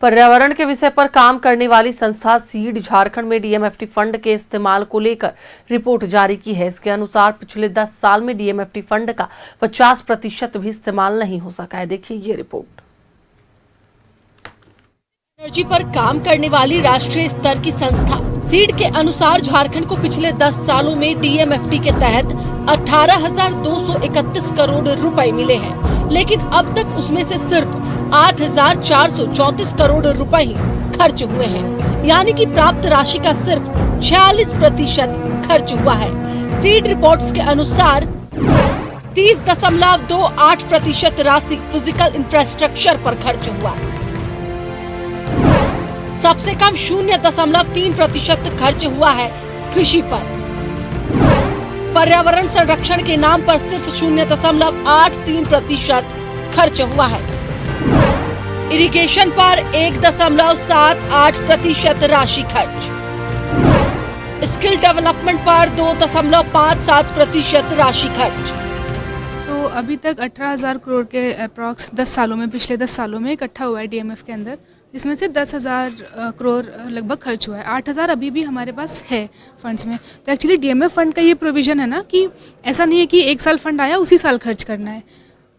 पर्यावरण के विषय पर काम करने वाली संस्था सीड झारखंड में डीएमएफटी फंड के इस्तेमाल को लेकर रिपोर्ट जारी की है। इसके अनुसार पिछले 10 साल में डीएमएफटी फंड का 50% भी इस्तेमाल नहीं हो सका है। देखिए ये रिपोर्ट। एनर्जी पर काम करने वाली राष्ट्रीय स्तर की संस्था सीड के अनुसार झारखंड को पिछले 10 सालों में डीएमएफटी के तहत 18,231 करोड़ रुपए मिले हैं, लेकिन अब तक उसमें से सिर्फ 8,434 करोड़ रुपए ही खर्च हुए हैं, यानी कि प्राप्त राशि का सिर्फ 46% खर्च हुआ है। सीड रिपोर्ट्स के अनुसार 30.28% राशि फिजिकल इंफ्रास्ट्रक्चर पर खर्च हुआ। सबसे कम 0.3% खर्च हुआ है कृषि पर। पर्यावरण संरक्षण के नाम पर सिर्फ 0.83% खर्च हुआ है। इरिगेशन पर 1.78% राशि खर्च। स्किल डेवलपमेंट पर 2.57% राशि खर्च। तो अभी तक 18,000 करोड़ के अप्रॉक्स 10 सालों में, पिछले 10 सालों में इकट्ठा हुआ है डीएमएफ के अंदर, जिसमें से 10,000 करोड़ लगभग खर्च हुआ है। 8,000 अभी भी हमारे पास है फंड्स में। तो एक्चुअली डीएमएफ फंड का ये प्रोविज़न है ना कि ऐसा नहीं है कि एक साल फंड आया उसी साल खर्च करना है,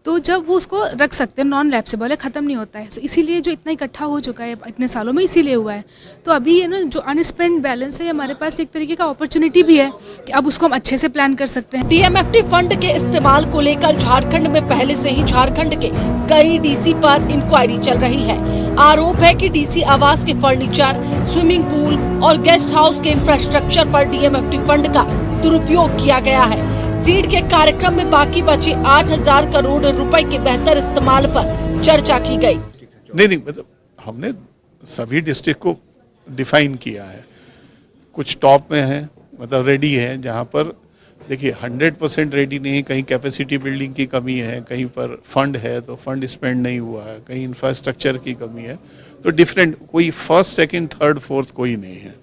तो जब वो उसको रख सकते हैं, नॉन लैप्सेबल है, ख़त्म नहीं होता है। तो इसीलिए जो इतना इकट्ठा हो चुका है इतने सालों में, इसीलिए हुआ है। तो अभी ये ना जो अनस्पेंड बैलेंस है हमारे पास, एक तरीके का अपॉर्चुनिटी भी है कि अब उसको हम अच्छे से प्लान कर सकते हैं। डीएमएफटी फंड के इस्तेमाल को लेकर झारखंड में पहले से ही झारखंड के कई डीसी पर इंक्वायरी चल रही है। आरोप है कि डीसी आवास के फर्नीचर, स्विमिंग पूल और गेस्ट हाउस के इंफ्रास्ट्रक्चर पर डीएमएफटी फंड का दुरुपयोग किया गया है। सीड के कार्यक्रम में बाकी बचे 8,000 करोड़ रुपए के बेहतर इस्तेमाल पर चर्चा की गई। नहीं, मतलब हमने सभी डिस्ट्रिक्ट को डिफाइन किया है। कुछ टॉप में है, मतलब रेडी है, जहां पर देखिए 100% रेडी नहीं, कहीं कैपेसिटी बिल्डिंग की कमी है, कहीं पर फंड है तो फंड स्पेंड नहीं हुआ है, कहीं इंफ्रास्ट्रक्चर की कमी है। तो डिफरेंट, कोई फर्स्ट, सेकंड, थर्ड, फोर्थ कोई नहीं है।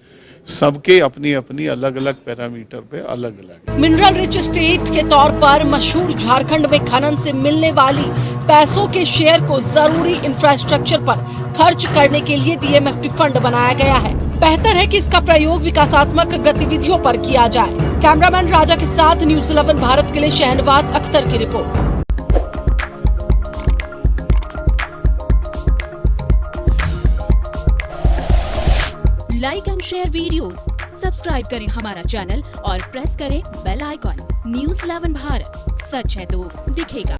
सबके अपनी अपनी अलग अलग पैरामीटर पे अलग अलग। मिनरल रिच स्टेट के तौर पर मशहूर झारखंड में खनन से मिलने वाली पैसों के शेयर को जरूरी इंफ्रास्ट्रक्चर पर खर्च करने के लिए डीएमएफटी फंड बनाया गया है। बेहतर है कि इसका प्रयोग विकासात्मक गतिविधियों पर किया जाए। कैमरामैन राजा के साथ न्यूज़ 11 भारत के लिए शहनवाज अख्तर की report. Like and share videos, subscribe करें हमारा चैनल और प्रेस करें बेल आइकॉन। न्यूज़ 11 भारत, सच है तो दिखेगा।